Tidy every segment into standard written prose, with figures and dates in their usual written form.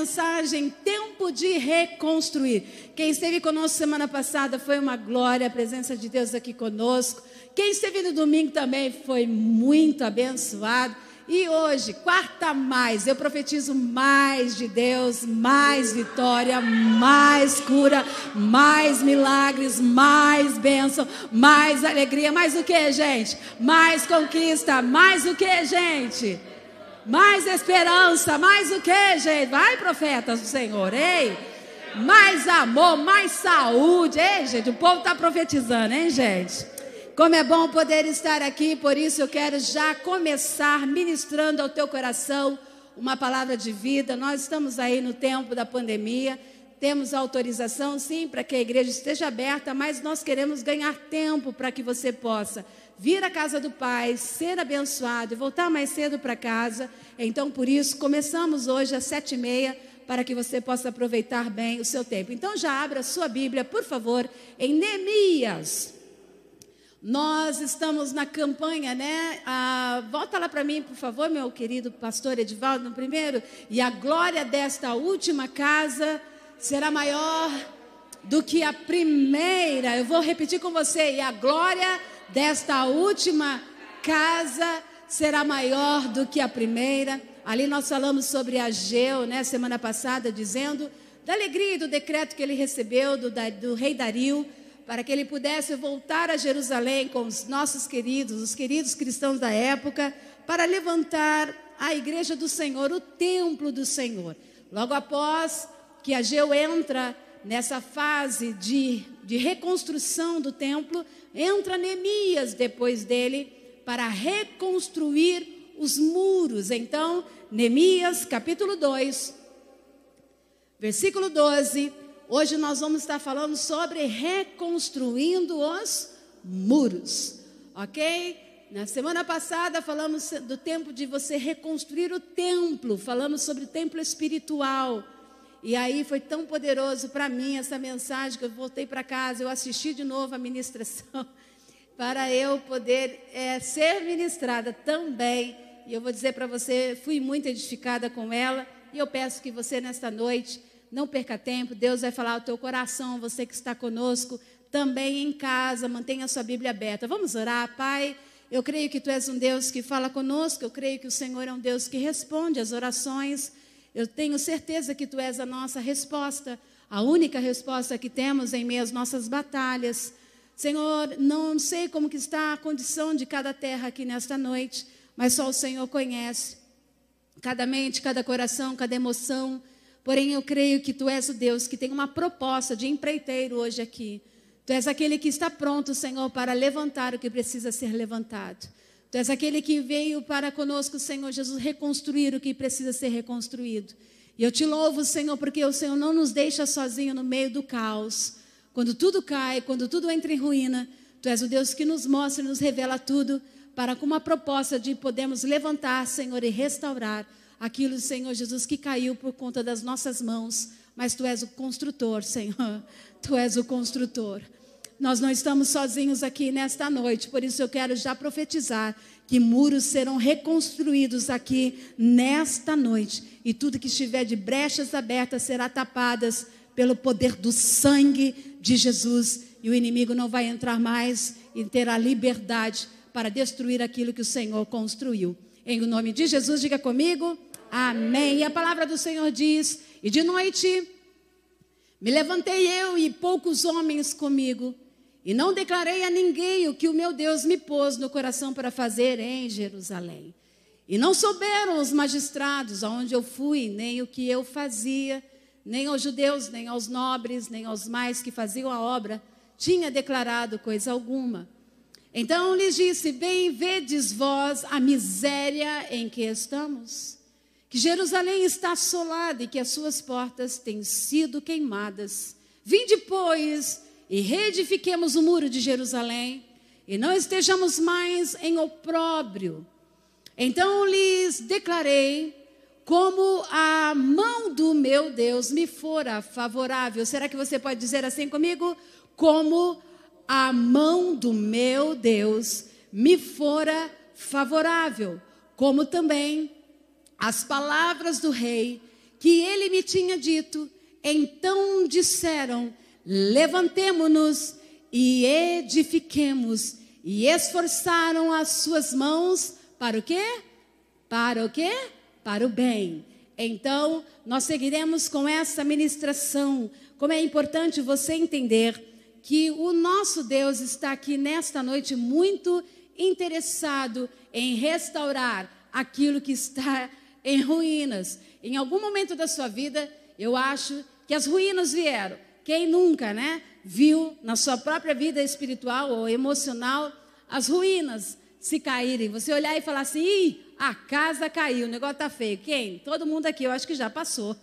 mensagem Tempo de Reconstruir. Quem esteve conosco semana passada foi uma glória, a presença de Deus aqui conosco. Quem esteve no domingo também foi muito abençoado. E hoje, quarta mais, eu profetizo mais de Deus, mais vitória, mais cura, mais milagres, mais bênção, mais alegria. Mais o que, gente? Mais conquista, mais o que, gente? Mais esperança, mais o que, gente? Vai, profetas do Senhor, ei! Mais amor, mais saúde, ei, gente? O povo está profetizando, hein, gente? Como é bom poder estar aqui, por isso eu quero já começar ministrando ao teu coração uma palavra de vida. Nós estamos aí no tempo da pandemia, temos autorização sim para que a igreja esteja aberta, mas nós queremos ganhar tempo para que você possa vir à casa do Pai, ser abençoado e voltar mais cedo para casa. Então por isso começamos hoje às 7h30 para que você possa aproveitar bem o seu tempo. Então já abra a sua Bíblia, por favor, em Neemias. Nós estamos na campanha, né? Volta lá para mim, por favor, meu querido pastor Edivaldo, no primeiro. E a glória desta última casa será maior do que a primeira. Eu vou repetir com você. E a glória desta última casa será maior do que a primeira. Ali nós falamos sobre Ageu, né? Semana passada, dizendo da alegria e do decreto que ele recebeu do rei Dario, para que ele pudesse voltar a Jerusalém com os nossos queridos, os queridos cristãos da época, para levantar a igreja do Senhor, o templo do Senhor. Logo após que Ageu entra nessa fase de reconstrução do templo, entra Neemias depois dele para reconstruir os muros. Então, Neemias capítulo 2, versículo 12... Hoje nós vamos estar falando sobre reconstruindo os muros, ok? Na semana passada falamos do tempo de você reconstruir o templo, falamos sobre o templo espiritual. E aí foi tão poderoso para mim essa mensagem que eu voltei para casa, eu assisti de novo a ministração, para eu poder ser ministrada também. E eu vou dizer para você, fui muito edificada com ela, e eu peço que você nesta noite não perca tempo, Deus vai falar ao teu coração, você que está conosco, também em casa, mantenha a sua Bíblia aberta. Vamos orar. Pai, eu creio que Tu és um Deus que fala conosco, eu creio que o Senhor é um Deus que responde às orações. Eu tenho certeza que Tu és a nossa resposta, a única resposta que temos em meio às nossas batalhas. Senhor, não sei como que está a condição de cada terra aqui nesta noite, mas só o Senhor conhece cada mente, cada coração, cada emoção. Porém, eu creio que Tu és o Deus que tem uma proposta de empreiteiro hoje aqui. Tu és aquele que está pronto, Senhor, para levantar o que precisa ser levantado. Tu és aquele que veio para conosco, Senhor Jesus, reconstruir o que precisa ser reconstruído. E eu Te louvo, Senhor, porque o Senhor não nos deixa sozinho no meio do caos. Quando tudo cai, quando tudo entra em ruína, Tu és o Deus que nos mostra e nos revela tudo, para com uma proposta de podermos levantar, Senhor, e restaurar aquilo, Senhor Jesus, que caiu por conta das nossas mãos. Mas Tu és o construtor, Senhor. Tu és o construtor. Nós não estamos sozinhos aqui nesta noite. Por isso eu quero já profetizar que muros serão reconstruídos aqui nesta noite. E tudo que estiver de brechas abertas será tapadas pelo poder do sangue de Jesus. E o inimigo não vai entrar mais e terá liberdade para destruir aquilo que o Senhor construiu. Em nome de Jesus, diga comigo. Amém. E a palavra do Senhor diz: e de noite me levantei eu e poucos homens comigo, e não declarei a ninguém o que o meu Deus me pôs no coração para fazer em Jerusalém. E não souberam os magistrados aonde eu fui, nem o que eu fazia, nem aos judeus, nem aos nobres, nem aos mais que faziam a obra, tinha declarado coisa alguma. Então lhes disse: bem vedes vós a miséria em que estamos, que Jerusalém está assolada e que as suas portas têm sido queimadas. Vinde, pois, e reedifiquemos o muro de Jerusalém, e não estejamos mais em opróbrio. Então lhes declarei, como a mão do meu Deus me fora favorável. Será que você pode dizer assim comigo? Como a mão do meu Deus me fora favorável, como também as palavras do rei que ele me tinha dito. Então disseram: levantemo-nos e edifiquemos. E esforçaram as suas mãos para o quê? Para o quê? Para o bem. Então, nós seguiremos com essa ministração. Como é importante você entender que o nosso Deus está aqui nesta noite muito interessado em restaurar aquilo que está em ruínas. Em algum momento da sua vida, eu acho que as ruínas vieram. Quem nunca, né, viu na sua própria vida espiritual ou emocional as ruínas se caírem? Você olhar e falar assim: ih, a casa caiu, o negócio está feio. Quem? Todo mundo aqui, eu acho que já passou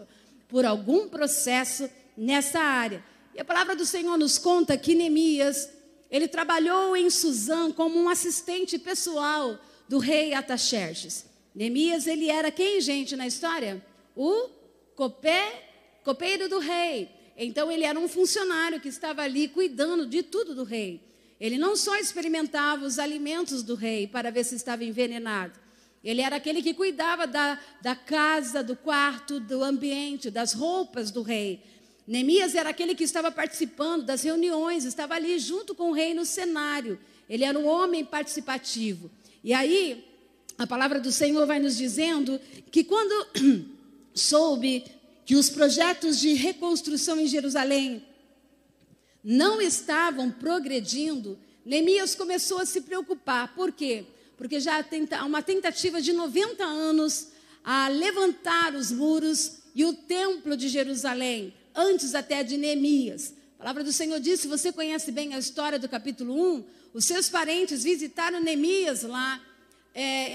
por algum processo nessa área. E a palavra do Senhor nos conta que Neemias, ele trabalhou em Suzã como um assistente pessoal do rei Artaxerxes. Neemias, ele era quem, gente, na história? O copeiro do rei. Então, ele era um funcionário que estava ali cuidando de tudo do rei. Ele não só experimentava os alimentos do rei para ver se estava envenenado. Ele era aquele que cuidava da casa, do quarto, do ambiente, das roupas do rei. Neemias era aquele que estava participando das reuniões, estava ali junto com o rei no cenário. Ele era um homem participativo. E aí, a palavra do Senhor vai nos dizendo que quando soube que os projetos de reconstrução em Jerusalém não estavam progredindo, Neemias começou a se preocupar. Por quê? Porque já há uma tentativa de 90 anos a levantar os muros e o templo de Jerusalém, antes até de Neemias. A palavra do Senhor diz, se você conhece bem a história do capítulo 1, os seus parentes visitaram Neemias lá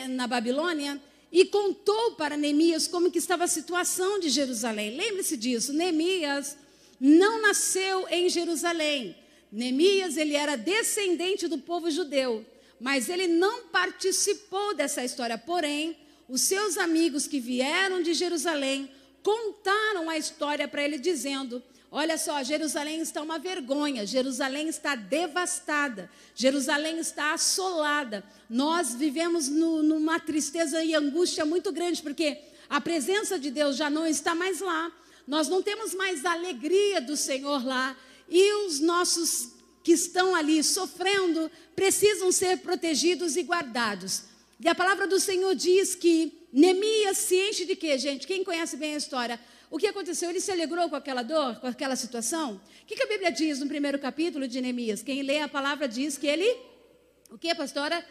na Babilônia e contou para Neemias como que estava a situação de Jerusalém. Lembre-se disso, Neemias não nasceu em Jerusalém. Neemias, ele era descendente do povo judeu, mas ele não participou dessa história. Porém, os seus amigos que vieram de Jerusalém contaram a história para ele dizendo: olha só, Jerusalém está uma vergonha, Jerusalém está devastada, Jerusalém está assolada. Nós vivemos numa tristeza e angústia muito grande, porque a presença de Deus já não está mais lá. Nós não temos mais a alegria do Senhor lá. E os nossos que estão ali sofrendo precisam ser protegidos e guardados. E a palavra do Senhor diz que Neemias se enche de quê, gente? Quem conhece bem a história? O que aconteceu? Ele se alegrou com aquela dor, com aquela situação? O que a Bíblia diz no primeiro capítulo de Neemias? Quem lê a palavra diz que ele... O que, pastora?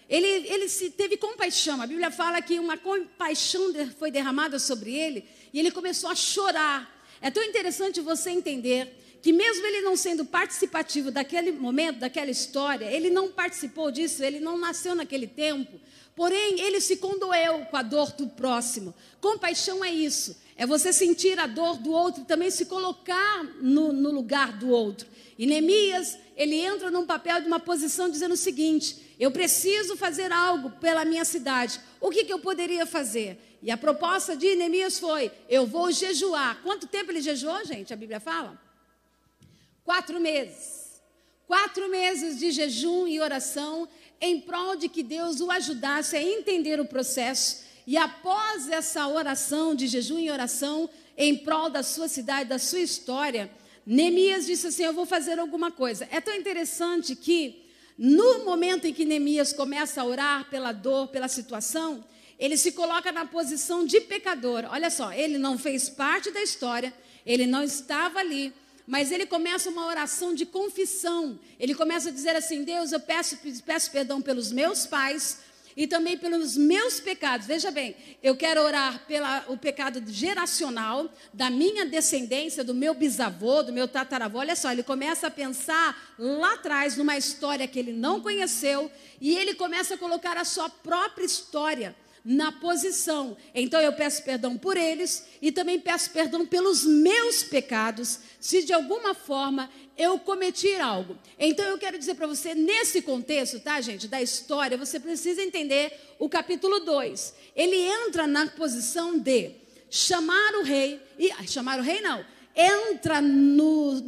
Ele teve compaixão. A Bíblia fala que uma compaixão foi derramada sobre ele e ele começou a chorar. É tão interessante você entender que mesmo ele não sendo participativo daquele momento, daquela história, ele não participou disso, ele não nasceu naquele tempo, porém ele se condoeu com a dor do próximo. Compaixão é isso, é você sentir a dor do outro e também se colocar no lugar do outro. E Neemias, ele entra num papel de uma posição dizendo o seguinte: eu preciso fazer algo pela minha cidade. O que eu poderia fazer? E a proposta de Neemias foi: eu vou jejuar. Quanto tempo ele jejuou, gente? A Bíblia fala? 4 meses. 4 meses de jejum e oração em prol de que Deus o ajudasse a entender o processo. E após essa oração de jejum e oração em prol da sua cidade, da sua história, Neemias disse assim: eu vou fazer alguma coisa. É tão interessante que no momento em que Neemias começa a orar pela dor, pela situação, ele se coloca na posição de pecador. Olha só, ele não fez parte da história, ele não estava ali, mas ele começa uma oração de confissão. Ele começa a dizer assim: Deus, eu peço perdão pelos meus pais e também pelos meus pecados. Veja bem, eu quero orar pelo pecado geracional da minha descendência, do meu bisavô, do meu tataravô. Olha só, ele começa a pensar lá atrás numa história que ele não conheceu e ele começa a colocar a sua própria história na posição. Então eu peço perdão por eles e também peço perdão pelos meus pecados, se de alguma forma eu cometi algo. Então eu quero dizer para você, nesse contexto, tá, gente, da história, você precisa entender o capítulo 2. Ele entra na posição de chamar o rei, chamar o rei não, entra no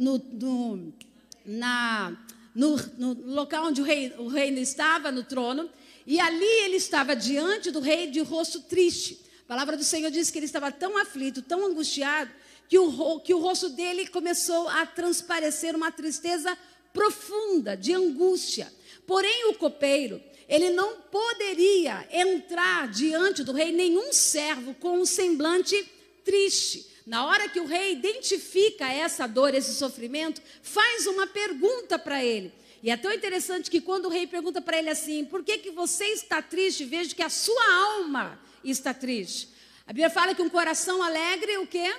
local onde o rei estava, no trono, e ali ele estava diante do rei de rosto triste. A palavra do Senhor diz que ele estava tão aflito, tão angustiado, que o rosto dele começou a transparecer uma tristeza profunda, de angústia. Porém, o copeiro, ele não poderia entrar diante do rei, nenhum servo com um semblante triste. Na hora que o rei identifica essa dor, esse sofrimento, faz uma pergunta para ele. E é tão interessante que quando o rei pergunta para ele assim: por que você está triste? Vejo que a sua alma está triste. A Bíblia fala que um coração alegre, o quê?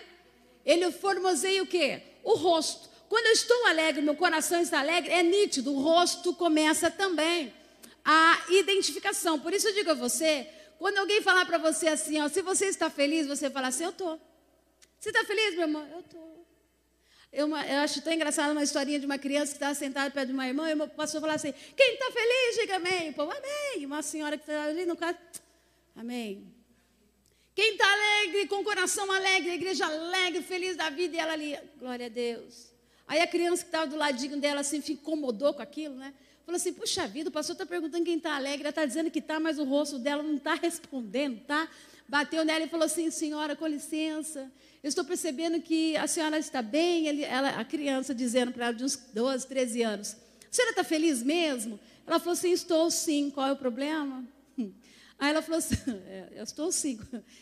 Ele formoseia o quê? O rosto. Quando eu estou alegre, meu coração está alegre, é nítido, o rosto começa também a identificação. Por isso eu digo a você, quando alguém falar para você assim, ó, se você está feliz, você fala assim: eu estou. Você está feliz, meu irmão? Eu estou. Eu acho tão engraçado uma historinha de uma criança que estava sentada perto de uma irmã, e o pastor falou assim: quem está feliz, diga amém. O povo, amém. Uma senhora que está ali no caso, amém. Quem está alegre, com o coração alegre, a igreja alegre, feliz da vida, e ela ali, glória a Deus. Aí a criança que estava do ladinho dela, assim, se incomodou com aquilo, né? Falou assim: puxa vida, o pastor está perguntando quem está alegre, ela está dizendo que está, mas o rosto dela não está respondendo, tá? Bateu nela e falou assim: senhora, com licença, eu estou percebendo que a senhora está bem. A criança dizendo para ela, de uns 12, 13 anos: a senhora está feliz mesmo? Ela falou assim: estou sim, qual é o problema? Aí ela falou assim: eu estou sim,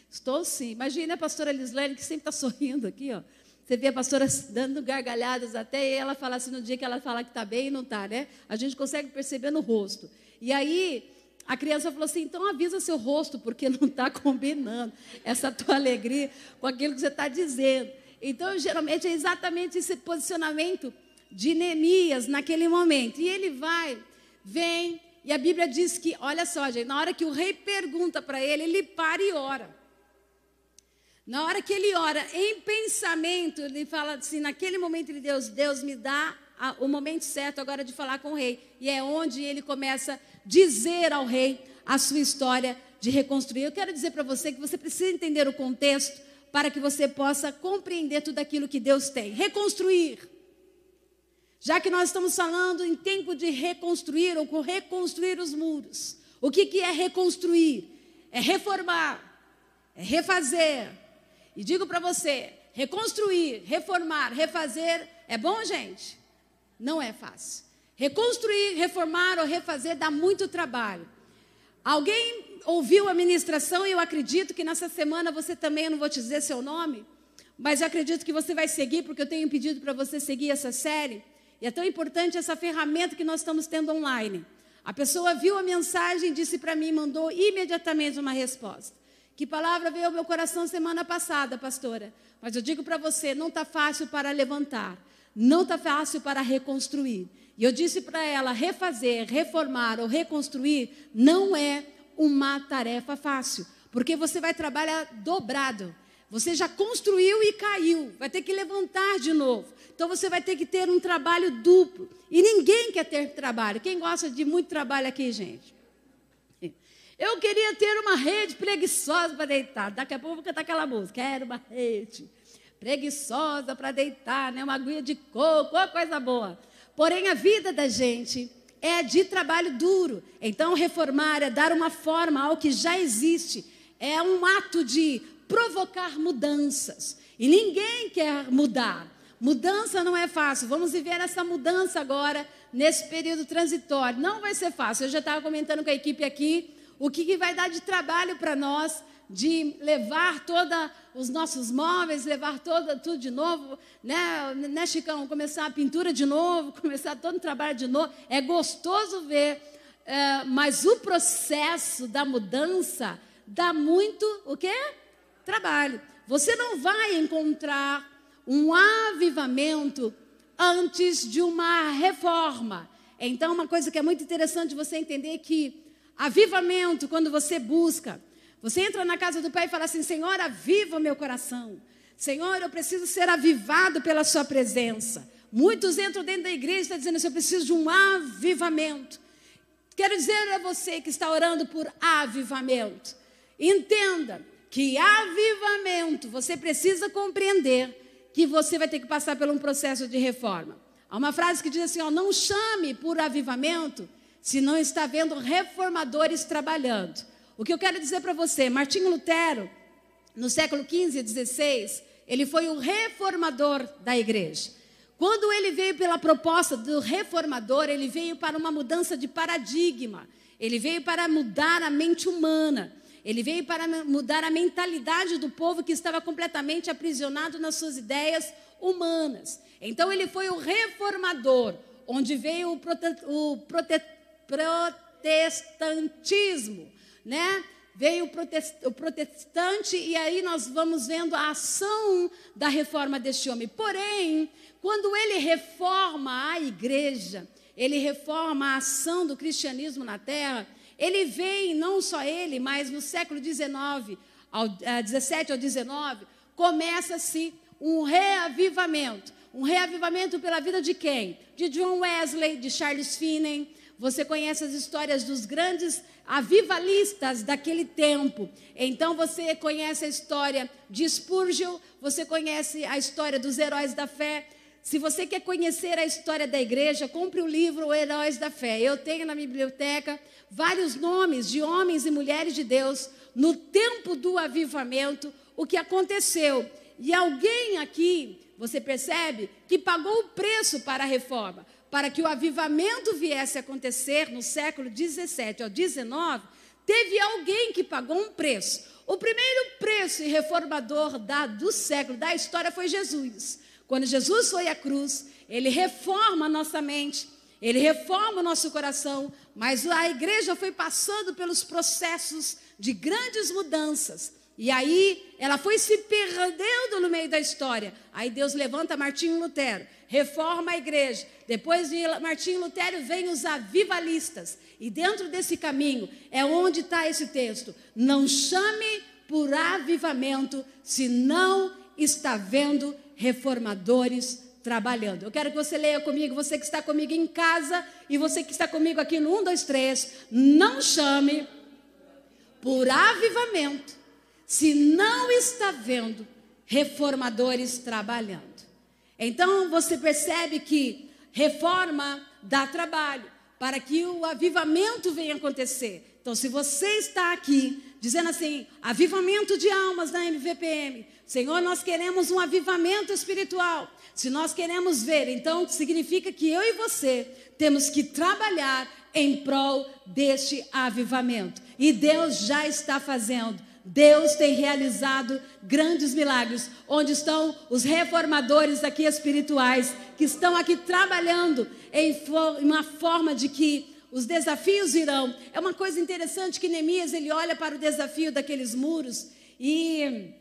estou sim. Imagina a pastora Lislane, que sempre está sorrindo aqui, ó. Você vê a pastora dando gargalhadas até, e ela fala assim, no dia que ela fala que está bem e não está, né? A gente consegue perceber no rosto. E aí, a criança falou assim: então avisa seu rosto, porque não está combinando essa tua alegria com aquilo que você está dizendo. Então, geralmente, é exatamente esse posicionamento de Neemias naquele momento. E ele vem, e a Bíblia diz que, olha só, gente, na hora que o rei pergunta para ele, ele para e ora. Na hora que ele ora, em pensamento, ele fala assim, naquele momento, Deus me dá o momento certo agora de falar com o rei. E é onde ele começa a dizer ao rei a sua história de reconstruir. Eu quero dizer para você que você precisa entender o contexto para que você possa compreender tudo aquilo que Deus tem. Reconstruir. Já que nós estamos falando em tempo de reconstruir ou reconstruir os muros. O que é reconstruir? É reformar, é refazer. E digo para você, reconstruir, reformar, refazer, é bom, gente? Não é fácil. Reconstruir, reformar ou refazer dá muito trabalho. Alguém ouviu a ministração e eu acredito que nessa semana você também, eu não vou te dizer seu nome, mas eu acredito que você vai seguir, porque eu tenho pedido para você seguir essa série. E é tão importante essa ferramenta que nós estamos tendo online. A pessoa viu a mensagem e disse para mim, mandou imediatamente uma resposta. Que palavra veio ao meu coração semana passada, pastora? Mas eu digo para você, não está fácil para levantar. Não está fácil para reconstruir. E eu disse para ela, refazer, reformar ou reconstruir não é uma tarefa fácil. Porque você vai trabalhar dobrado. Você já construiu e caiu. Vai ter que levantar de novo. Então você vai ter que ter um trabalho duplo. E ninguém quer ter trabalho. Quem gosta de muito trabalho aqui, gente? Eu queria ter uma rede preguiçosa para deitar. Daqui a pouco eu vou cantar aquela música. Quero uma rede preguiçosa para deitar, né? Uma aguinha de coco, uma coisa boa. Porém, a vida da gente é de trabalho duro. Então, reformar é dar uma forma ao que já existe. É um ato de provocar mudanças. E ninguém quer mudar. Mudança não é fácil. Vamos viver essa mudança agora, nesse período transitório. Não vai ser fácil. Eu já estava comentando com a equipe aqui o que vai dar de trabalho para nós, de levar todos os nossos móveis, levar tudo de novo, né, Chicão? Começar a pintura de novo, começar todo o trabalho de novo. É gostoso ver, mas o processo da mudança dá muito, o quê? Trabalho. Você não vai encontrar um avivamento antes de uma reforma. Então, uma coisa que é muito interessante você entender é que avivamento, quando você busca, você entra na casa do Pai e fala assim: Senhor, aviva o meu coração. Senhor, eu preciso ser avivado pela sua presença. Muitos entram dentro da igreja e estão dizendo assim: eu preciso de um avivamento. Quero dizer a você que está orando por avivamento, entenda que avivamento, você precisa compreender que você vai ter que passar por um processo de reforma. Há uma frase que diz assim, ó, não chame por avivamento se não está vendo reformadores trabalhando. O que eu quero dizer para você, Martinho Lutero, no século XV e XVI, ele foi o reformador da igreja. Quando ele veio pela proposta do reformador, ele veio para uma mudança de paradigma. Ele veio para mudar a mente humana. Ele veio para mudar a mentalidade do povo que estava completamente aprisionado nas suas ideias humanas. Então ele foi o reformador, onde veio o protestantismo, né? Veio o protestante, e aí nós vamos vendo a ação da reforma deste homem. Porém, quando ele reforma a igreja, ele reforma a ação do cristianismo na terra, ele vem, não só ele, mas no século XIX, 17 ao 19, começa-se um reavivamento. Um reavivamento pela vida de quem? De John Wesley, de Charles Finney. Você conhece as histórias dos grandes avivalistas daquele tempo. Então você conhece a história de Spurgeon, você conhece a história dos heróis da fé. Se você quer conhecer a história da igreja, compre o livro Heróis da Fé. Eu tenho na minha biblioteca vários nomes de homens e mulheres de Deus no tempo do avivamento, o que aconteceu. E alguém aqui, você percebe, que pagou o preço para a reforma. Para que o avivamento viesse a acontecer no século 17 ao 19, teve alguém que pagou um preço. O primeiro preço e reformador do século, da história, foi Jesus. Quando Jesus foi à cruz, ele reforma a nossa mente, ele reforma o nosso coração, mas a igreja foi passando pelos processos de grandes mudanças. E aí, ela foi se perdendo no meio da história. Aí Deus levanta Martinho Lutero, reforma a igreja. Depois de Martinho Lutero, vem os avivalistas. E dentro desse caminho, é onde está esse texto. Não chame por avivamento, se não está vendo reformadores trabalhando. Eu quero que você leia comigo, você que está comigo em casa, e você que está comigo aqui no 1, 2, 3. Não chame por avivamento, se não está vendo reformadores trabalhando. Então você percebe que reforma dá trabalho para que o avivamento venha acontecer. Então, se você está aqui dizendo assim, avivamento de almas na MVPM, Senhor, nós queremos um avivamento espiritual. Se nós queremos ver, então significa que eu e você temos que trabalhar em prol deste avivamento. E Deus já está fazendo. Deus tem realizado grandes milagres, onde estão os reformadores aqui espirituais, que estão aqui trabalhando em uma forma de que os desafios virão. É uma coisa interessante que Neemias, ele olha para o desafio daqueles muros, e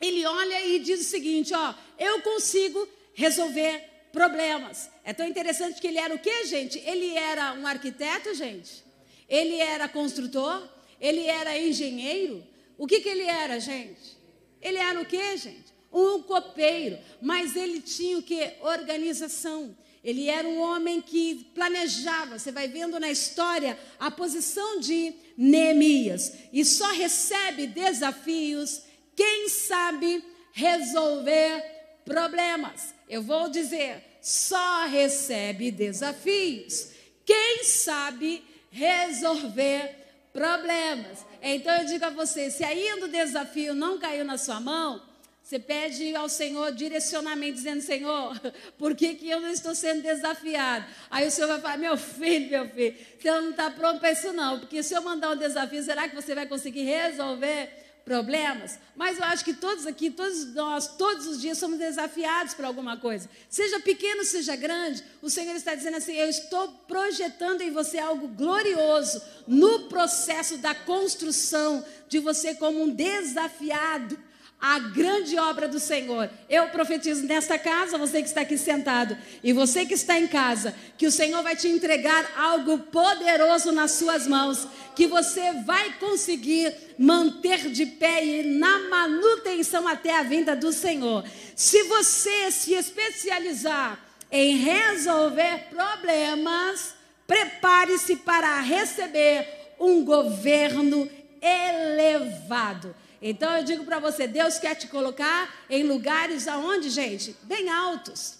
ele olha e diz o seguinte, ó, eu consigo resolver problemas. É tão interessante que ele era o quê, gente? Ele era um arquiteto, gente? Ele era construtor? Ele era engenheiro? O que ele era, gente? Ele era o quê, gente? Um copeiro. Mas ele tinha o quê? Organização. Ele era um homem que planejava. Você vai vendo na história a posição de Neemias. E só recebe desafios quem sabe resolver problemas. Eu vou dizer, só recebe desafios quem sabe resolver problemas. Então eu digo a você, se ainda o desafio não caiu na sua mão, você pede ao Senhor direcionamento, dizendo, Senhor, por que eu não estou sendo desafiado? Aí o Senhor vai falar, meu filho, você não está pronto para isso não, porque se eu mandar um desafio, será que você vai conseguir resolver problemas? Mas eu acho que todos aqui, todos nós, todos os dias somos desafiados para alguma coisa. Seja pequeno, seja grande, o Senhor está dizendo assim, eu estou projetando em você algo glorioso no processo da construção de você como um desafiado à grande obra do Senhor. Eu profetizo nesta casa, você que está aqui sentado, e você que está em casa, que o Senhor vai te entregar algo poderoso nas suas mãos, que você vai conseguir manter de pé e na manutenção até a vinda do Senhor. Se você se especializar em resolver problemas, prepare-se para receber um governo elevado. Então eu digo para você, Deus quer te colocar em lugares aonde, gente? Bem altos.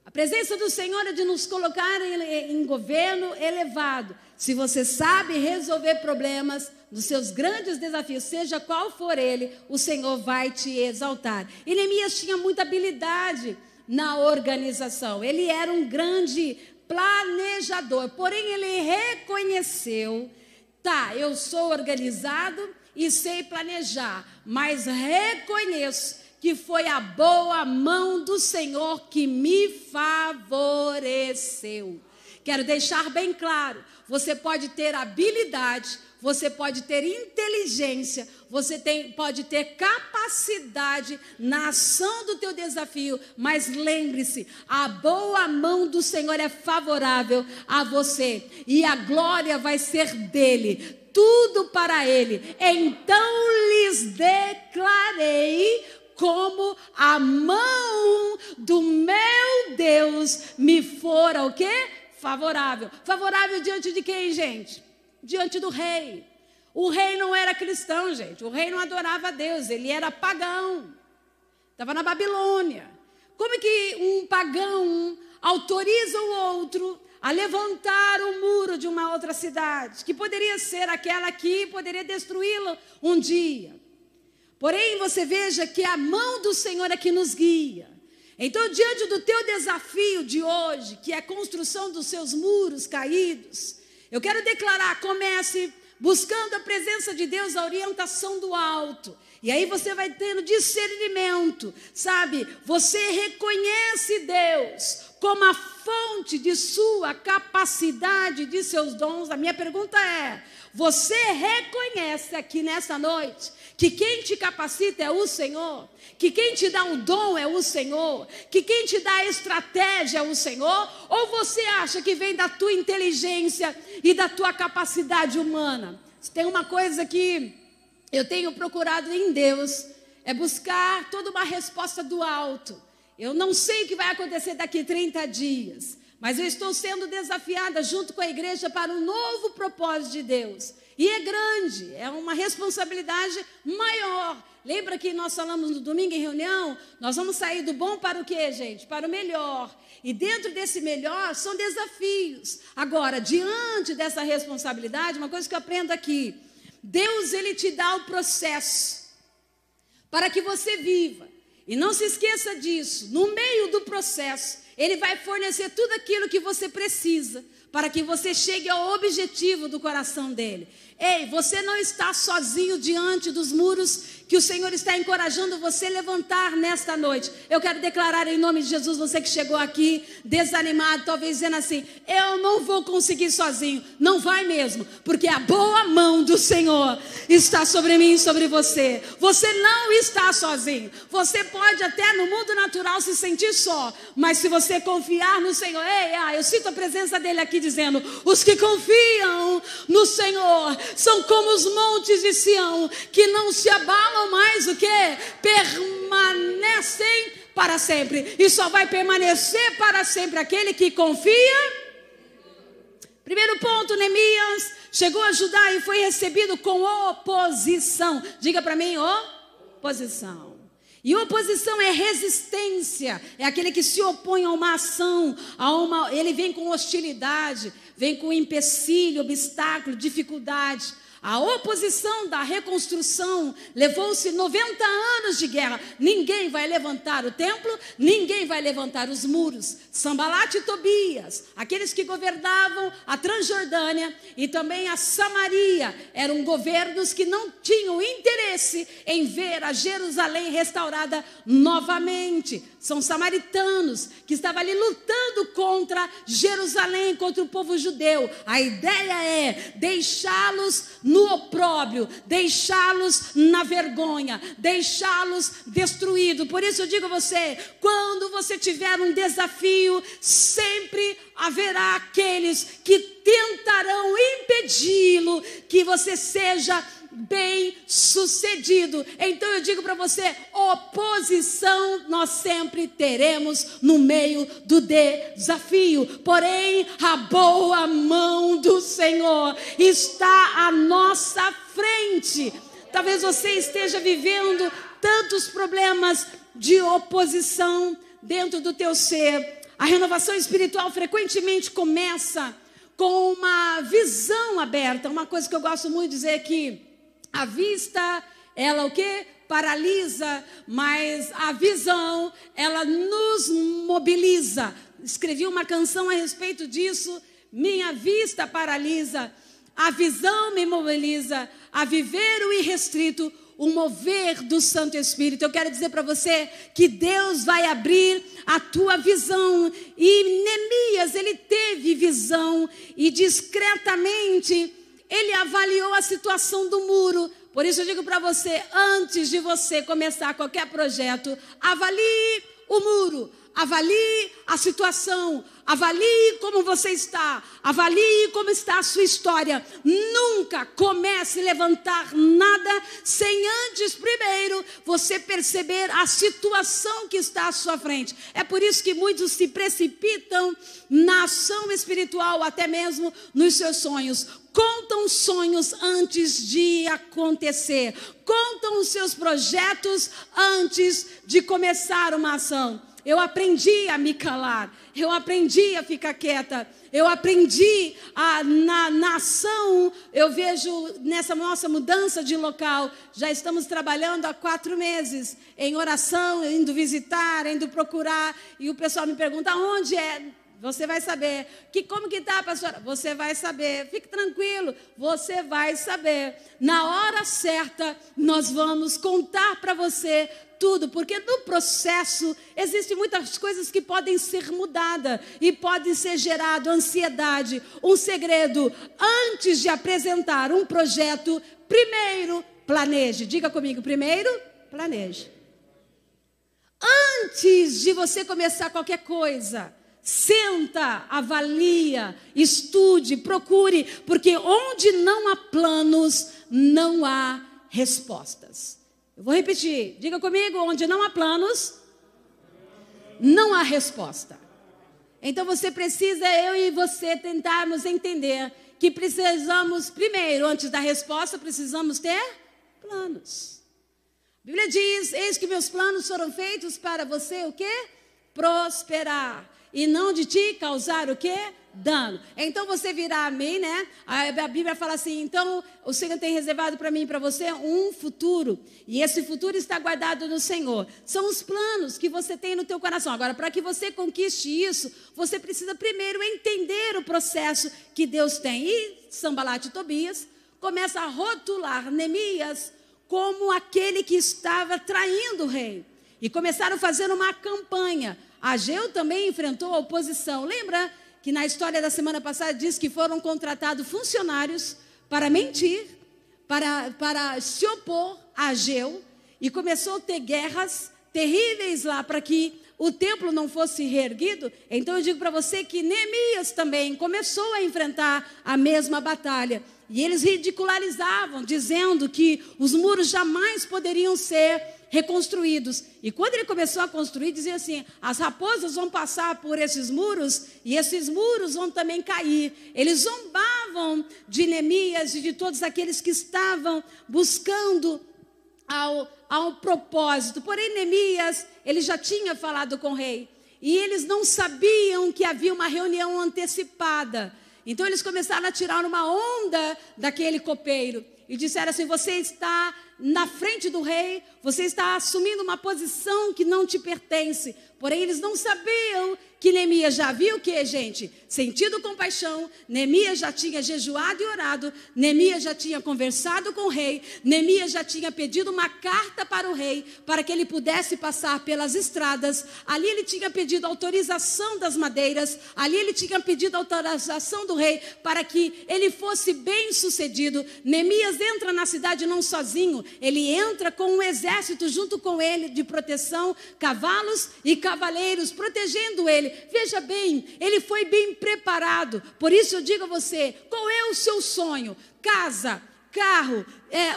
A presença do Senhor é de nos colocar em governo elevado. Se você sabe resolver problemas dos seus grandes desafios, seja qual for ele, o Senhor vai te exaltar. E Neemias tinha muita habilidade na organização. Ele era um grande planejador, porém ele reconheceu, eu sou organizado e sei planejar, mas reconheço que foi a boa mão do Senhor que me favoreceu. Quero deixar bem claro, você pode ter habilidade, você pode ter inteligência, você pode ter capacidade na ação do teu desafio, mas lembre-se, a boa mão do Senhor é favorável a você, e a glória vai ser dele, tudo para ele. Então lhes declarei como a mão do meu Deus me fora o quê? Favorável. Favorável diante de quem, gente? Diante do rei. O rei não era cristão, gente. O rei não adorava a Deus, ele era pagão. Estava na Babilônia. Como é que um pagão autoriza o outro a levantar o muro de uma outra cidade, que poderia ser aquela que poderia destruí-lo um dia? Porém, você veja que a mão do Senhor é que nos guia. Então, diante do teu desafio de hoje, que é a construção dos seus muros caídos, eu quero declarar, comece buscando a presença de Deus, a orientação do alto. E aí você vai tendo discernimento, sabe? Você reconhece Deus como a fonte de sua capacidade, de seus dons. A minha pergunta é, você reconhece aqui nessa noite que quem te capacita é o Senhor? Que quem te dá o dom é o Senhor? Que quem te dá a estratégia é o Senhor? Ou você acha que vem da tua inteligência e da tua capacidade humana? Tem uma coisa que eu tenho procurado em Deus, é buscar toda uma resposta do alto. Eu não sei o que vai acontecer daqui 30 dias, mas eu estou sendo desafiada junto com a igreja para um novo propósito de Deus. E é grande, é uma responsabilidade maior. Lembra que nós falamos no domingo em reunião? Nós vamos sair do bom para o quê, gente? Para o melhor. E dentro desse melhor são desafios. Agora, diante dessa responsabilidade, uma coisa que eu aprendo aqui, Deus, ele te dá o processo para que você viva. E não se esqueça disso, no meio do processo, ele vai fornecer tudo aquilo que você precisa para que você chegue ao objetivo do coração dele. Ei, você não está sozinho diante dos muros que o Senhor está encorajando você a levantar nesta noite. Eu quero declarar em nome de Jesus, você que chegou aqui desanimado, talvez dizendo assim, eu não vou conseguir sozinho. Não vai mesmo, porque a boa mão do Senhor está sobre mim e sobre você. Você não está sozinho. Você pode até no mundo natural se sentir só, mas se você confiar no Senhor, eu sinto a presença dele aqui dizendo, os que confiam no Senhor são como os montes de Sião, que não se abalam mais, o que? Permanecem para sempre. E só vai permanecer para sempre aquele que confia. Primeiro ponto, Neemias chegou a Judá e foi recebido com oposição. Diga para mim, oposição. E oposição é resistência, é aquele que se opõe a uma ação, ele vem com hostilidade, vem com empecilho, obstáculo, dificuldade. A oposição da reconstrução levou-se 90 anos de guerra. Ninguém vai levantar o templo, ninguém vai levantar os muros. Sanbalat e Tobias, aqueles que governavam a Transjordânia e também a Samaria, eram governos que não tinham interesse em ver a Jerusalém restaurada novamente. São samaritanos que estavam ali lutando contra Jerusalém, contra o povo judeu. A ideia é deixá-los no opróbrio, deixá-los na vergonha, deixá-los destruídos. Por isso eu digo a você, quando você tiver um desafio, sempre haverá aqueles que tentarão impedi-lo, que você seja bem sucedido. Então eu digo para você, oposição nós sempre teremos no meio do desafio, porém a boa mão do Senhor está à nossa frente. Talvez você esteja vivendo tantos problemas de oposição dentro do teu ser. A renovação espiritual frequentemente começa com uma visão aberta. Uma coisa que eu gosto muito de dizer é que a vista, ela o quê? Paralisa, mas a visão, ela nos mobiliza. Escrevi uma canção a respeito disso. Minha vista paralisa, a visão me mobiliza a viver o irrestrito, o mover do Santo Espírito. Eu quero dizer para você que Deus vai abrir a tua visão. E Neemias, ele teve visão e discretamente ele avaliou a situação do muro. Por isso eu digo para você, antes de você começar qualquer projeto, avalie o muro, avalie a situação, avalie como você está, avalie como está a sua história. Nunca comece a levantar nada sem antes primeiro você perceber a situação que está à sua frente. É por isso que muitos se precipitam na ação espiritual, até mesmo nos seus sonhos. Contam sonhos antes de acontecer, contam os seus projetos antes de começar uma ação. Eu aprendi a me calar, eu aprendi a ficar quieta, eu aprendi na ação. Eu vejo nessa nossa mudança de local, já estamos trabalhando há 4 meses em oração, indo visitar, indo procurar, e o pessoal me pergunta, onde é? Você vai saber. Como que está, pastora? Você vai saber. Fique tranquilo, você vai saber. Na hora certa, nós vamos contar para você tudo, porque no processo existem muitas coisas que podem ser mudadas e podem ser gerado ansiedade. Um segredo: antes de apresentar um projeto, primeiro planeje. Diga comigo, primeiro planeje. Antes de você começar qualquer coisa, senta, avalia, estude, procure, porque onde não há planos, não há respostas. Eu vou repetir, diga comigo, onde não há planos, não há resposta. Então você precisa, eu e você, tentarmos entender que precisamos, primeiro, antes da resposta, precisamos ter planos. A Bíblia diz, eis que meus planos foram feitos para você, o quê? Prosperar. E não de te causar o quê? Dano. Então você virá a mim, né? A Bíblia fala assim, então o Senhor tem reservado para mim e para você um futuro. E esse futuro está guardado no Senhor. São os planos que você tem no teu coração. Agora, para que você conquiste isso, você precisa primeiro entender o processo que Deus tem. E Sanbalat e Tobias começam a rotular Neemias como aquele que estava traindo o rei. E começaram a fazer uma campanha. Ageu também enfrentou a oposição. Lembra que na história da semana passada diz que foram contratados funcionários para mentir, para se opor a Ageu, e começou a ter guerras terríveis lá para que o templo não fosse reerguido. Então eu digo para você que Neemias também começou a enfrentar a mesma batalha. E eles ridicularizavam, dizendo que os muros jamais poderiam ser reconstruídos. E quando ele começou a construir, dizia assim, as raposas vão passar por esses muros e esses muros vão também cair. Eles zombavam de Neemias e de todos aqueles que estavam buscando ao propósito. Porém, Neemias, ele já tinha falado com o rei. E eles não sabiam que havia uma reunião antecipada. Então eles começaram a tirar uma onda daquele copeiro. E disseram assim, você está na frente do rei, você está assumindo uma posição que não te pertence. Porém, eles não sabiam que Neemias já havia o quê, gente? Sentido compaixão. Neemias já tinha jejuado e orado. Neemias já tinha conversado com o rei. Neemias já tinha pedido uma carta para o rei, para que ele pudesse passar pelas estradas. Ali ele tinha pedido autorização das madeiras. Ali ele tinha pedido autorização do rei, para que ele fosse bem sucedido. Neemias entra na cidade não sozinho. Ele entra com um exército junto com ele de proteção, cavalos e cavaleiros, protegendo ele. Veja bem, ele foi bem preparado. Por isso eu digo a você, qual é o seu sonho? Casa, carro,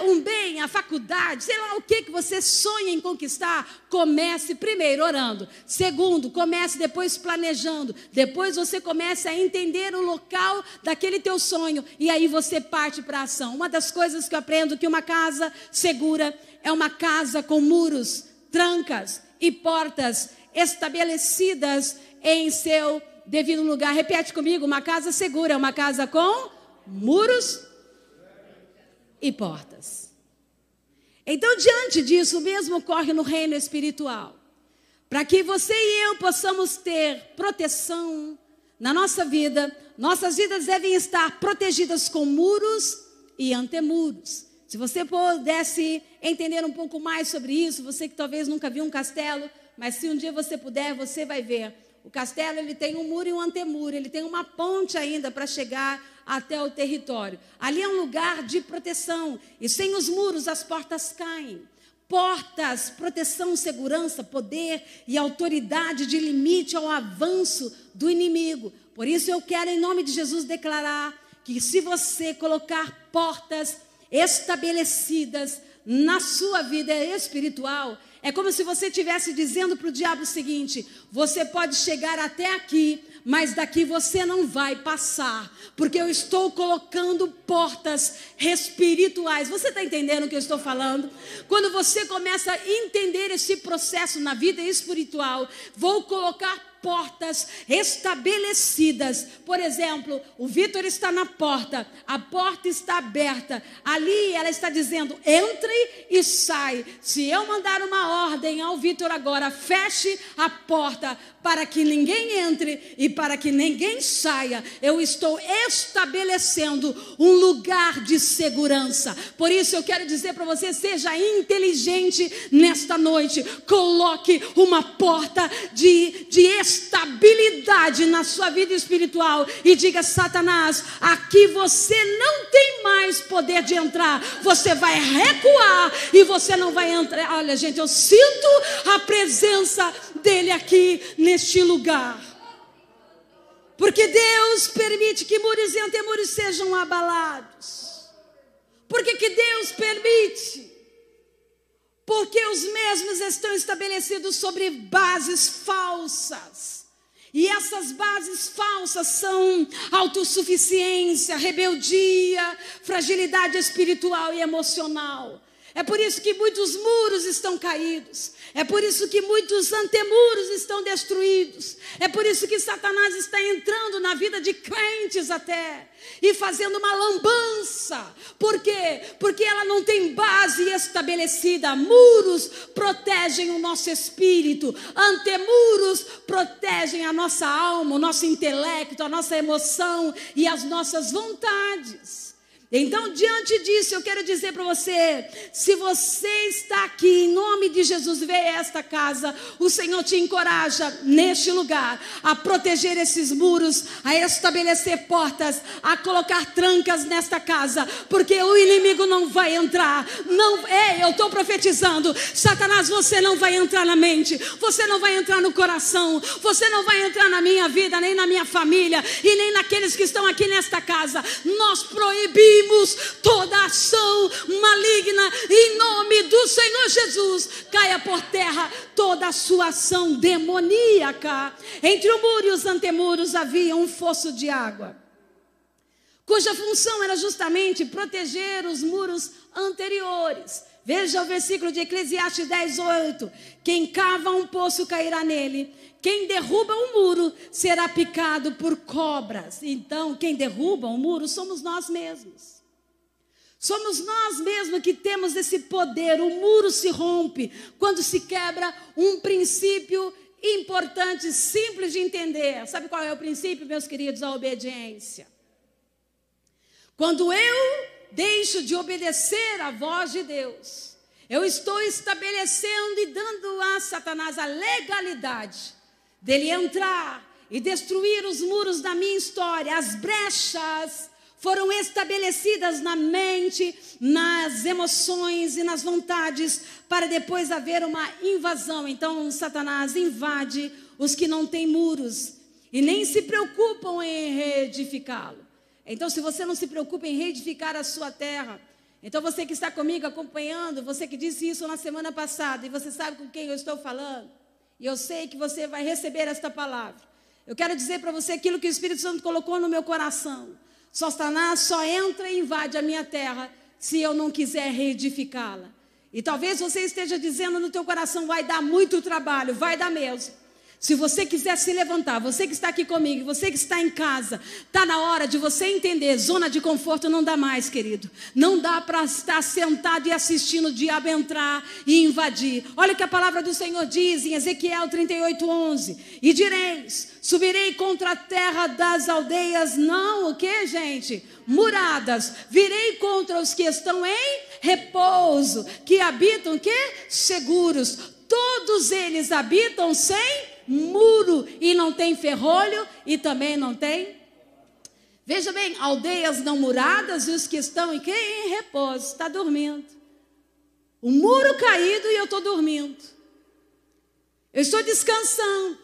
um bem, a faculdade, sei lá o que você sonha em conquistar. Comece primeiro orando. Segundo, comece depois planejando. Depois você comece a entender o local daquele teu sonho. E aí você parte para a ação. Uma das coisas que eu aprendo que uma casa segura é uma casa com muros, trancas e portas estabelecidas em seu devido lugar. Repete comigo: uma casa segura é uma casa com muros e portas. Então, diante disso, o mesmo ocorre no reino espiritual. Para que você e eu possamos ter proteção na nossa vida, nossas vidas devem estar protegidas com muros e antemuros. Se você pudesse entender um pouco mais sobre isso, você que talvez nunca viu um castelo, mas se um dia você puder, você vai ver. O castelo, ele tem um muro e um antemuro, ele tem uma ponte ainda para chegar até o território. Ali é um lugar de proteção, e sem os muros as portas caem. Portas, proteção, segurança, poder e autoridade de limite ao avanço do inimigo. Por isso eu quero, em nome de Jesus, declarar que se você colocar portas estabelecidas na sua vida espiritual, é como se você estivesse dizendo para o diabo o seguinte: você pode chegar até aqui, mas daqui você não vai passar, porque eu estou colocando portas espirituais. Você está entendendo o que eu estou falando? Quando você começa a entender esse processo na vida espiritual, vou colocar portas estabelecidas. Por exemplo, o Vitor está na porta, a porta está aberta, ali ela está dizendo: entre e sai. Se eu mandar uma ordem ao Vitor agora: feche a porta para que ninguém entre e para que ninguém saia, eu estou estabelecendo um lugar de segurança. Por isso eu quero dizer para você: seja inteligente nesta noite, coloque uma porta de estabilidade na sua vida espiritual e diga: Satanás, aqui você não tem mais poder de entrar, você vai recuar e você não vai entrar. Olha, gente, eu sinto a presença dele aqui neste lugar, porque Deus permite que muros e antemuros sejam abalados. Por que Deus permite? Porque os mesmos estão estabelecidos sobre bases falsas. E essas bases falsas são autossuficiência, rebeldia, fragilidade espiritual e emocional. É por isso que muitos muros estão caídos. É por isso que muitos antemuros estão destruídos. É por isso que Satanás está entrando na vida de crentes até e fazendo uma lambança. Por quê? Porque ela não tem base estabelecida. Muros protegem o nosso espírito. Antemuros protegem a nossa alma, o nosso intelecto, a nossa emoção e as nossas vontades. Então, diante disso, eu quero dizer para você: se você está aqui, em nome de Jesus, veio a esta casa, o Senhor te encoraja neste lugar a proteger esses muros, a estabelecer portas, a colocar trancas nesta casa, porque o inimigo não vai entrar. Não, eu estou profetizando: Satanás, você não vai entrar na mente, você não vai entrar no coração, você não vai entrar na minha vida, nem na minha família e nem naqueles que estão aqui nesta casa. Nós proibimos toda ação maligna em nome do Senhor Jesus. Caia por terra toda a sua ação demoníaca. Entre o muro e os antemuros havia um fosso de água, cuja função era justamente proteger os muros anteriores. Veja o versículo de Eclesiastes 10:8: quem cava um poço cairá nele, quem derruba um muro será picado por cobras. Então, quem derruba um muro somos nós mesmos. Somos nós mesmos que temos esse poder. O muro se rompe quando se quebra um princípio importante, simples de entender. Sabe qual é o princípio, meus queridos? A obediência. Quando eu deixo de obedecer à voz de Deus, eu estou estabelecendo e dando a Satanás a legalidade dele entrar e destruir os muros da minha história. As brechas foram estabelecidas na mente, nas emoções e nas vontades, para depois haver uma invasão. Então Satanás invade os que não têm muros e nem se preocupam em reedificá-lo. Então, se você não se preocupa em reedificar a sua terra, então você que está comigo acompanhando, você que disse isso na semana passada, e você sabe com quem eu estou falando, e eu sei que você vai receber esta palavra. Eu quero dizer para você aquilo que o Espírito Santo colocou no meu coração. Satanás só entra e invade a minha terra se eu não quiser reedificá-la. E talvez você esteja dizendo no teu coração: vai dar muito trabalho. Vai dar mesmo. Se você quiser se levantar, você que está aqui comigo, você que está em casa, está na hora de você entender, zona de conforto não dá mais, querido. Não dá para estar sentado e assistindo o diabo entrar e invadir. Olha o que a palavra do Senhor diz em Ezequiel 38:11. E direis, subirei contra a terra das aldeias, não o que, gente? Muradas. Virei contra os que estão em repouso, que habitam o que? Seguros. Todos eles habitam sem muro e não tem ferrolho e também não tem. Veja bem, aldeias não muradas e os que estão em quê? Em repouso, está dormindo. O muro caído e eu estou dormindo. Eu estou descansando.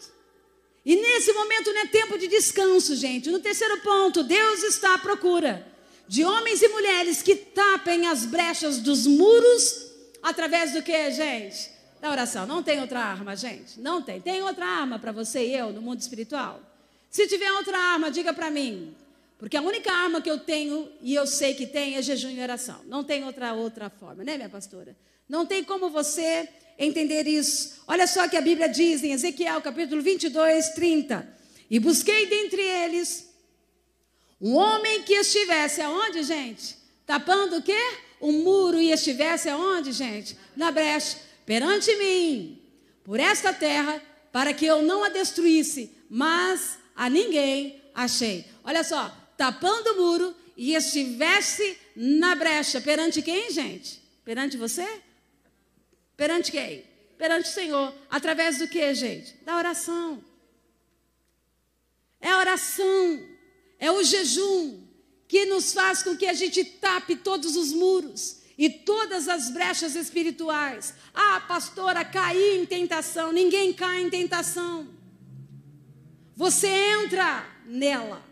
E nesse momento não é tempo de descanso, gente. No terceiro ponto, Deus está à procura de homens e mulheres que tapem as brechas dos muros através do que, gente? Da oração. Não tem outra arma, gente. Não tem. Tem outra arma para você e eu no mundo espiritual? Se tiver outra arma, diga para mim. Porque a única arma que eu tenho, e eu sei que tem, é jejum e oração. Não tem outra forma, né, minha pastora? Não tem como você entender isso. Olha só que a Bíblia diz em Ezequiel, capítulo 22:30. E busquei dentre eles um homem que estivesse aonde, gente? Tapando o quê? O muro e estivesse aonde, gente? Na brecha. Perante mim, por esta terra, para que eu não a destruísse, mas a ninguém achei. Olha só, tapando o muro e estivesse na brecha. Perante quem, gente? Perante você? Perante quem? Perante o Senhor. Através do que, gente? Da oração. É a oração, é o jejum que nos faz com que a gente tape todos os muros e todas as brechas espirituais. Ah, pastora, caí em tentação. Ninguém cai em tentação. Você entra nela.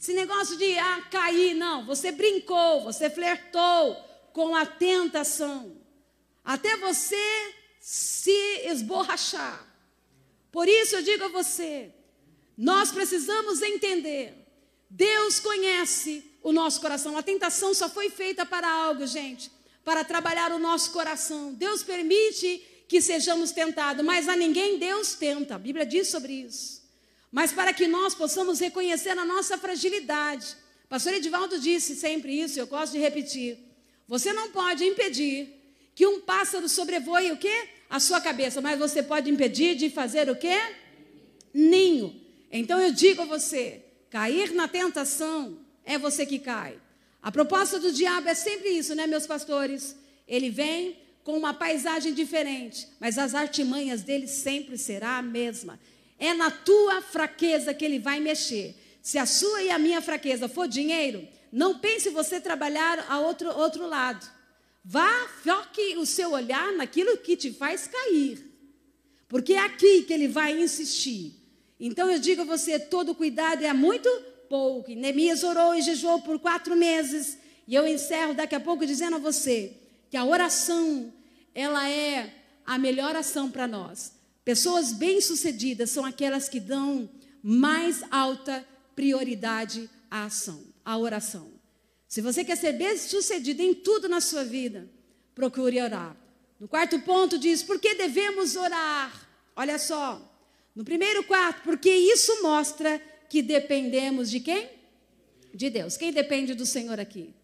Esse negócio de cair, não. Você brincou, você flertou com a tentação. Até você se esborrachar. Por isso eu digo a você, nós precisamos entender. Deus conhece o nosso coração. A tentação só foi feita para algo, gente, para trabalhar o nosso coração. Deus permite que sejamos tentados, mas a ninguém Deus tenta. A Bíblia diz sobre isso. Mas para que nós possamos reconhecer a nossa fragilidade. O pastor Edivaldo disse sempre isso, eu gosto de repetir. Você não pode impedir que um pássaro sobrevoe o quê? A sua cabeça, mas você pode impedir de fazer o quê? Ninho. Então eu digo a você, cair na tentação é você que cai. A proposta do diabo é sempre isso, né, meus pastores? Ele vem com uma paisagem diferente, mas as artimanhas dele sempre será a mesma. É na tua fraqueza que ele vai mexer. Se a sua e a minha fraqueza for dinheiro, não pense você trabalhar a outro lado. Vá, foque o seu olhar naquilo que te faz cair. Porque é aqui que ele vai insistir. Então eu digo a você, todo cuidado é muito pouco. Neemias orou e jejuou por 4 meses. E eu encerro daqui a pouco dizendo a você que a oração, ela é a melhor ação para nós. Pessoas bem-sucedidas são aquelas que dão mais alta prioridade à ação, à oração. Se você quer ser bem-sucedido em tudo na sua vida, procure orar. No 4º ponto diz, por que devemos orar? Olha só, no 1º, porque isso mostra que dependemos de quem? De Deus. Quem depende do Senhor aqui?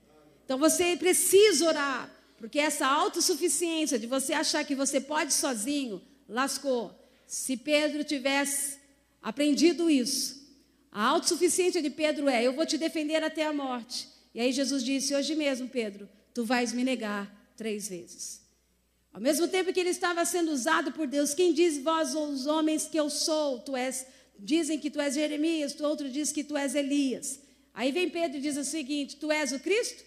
Então você precisa orar, porque essa autossuficiência de você achar que você pode sozinho, lascou. Se Pedro tivesse aprendido isso, a autossuficiência de Pedro é, eu vou te defender até a morte. E aí Jesus disse, hoje mesmo, Pedro, tu vais me negar 3 vezes. Ao mesmo tempo que ele estava sendo usado por Deus, quem diz vós os homens que eu sou? Dizem que tu és Jeremias, outro diz que tu és Elias. Aí vem Pedro e diz o seguinte, tu és o Cristo?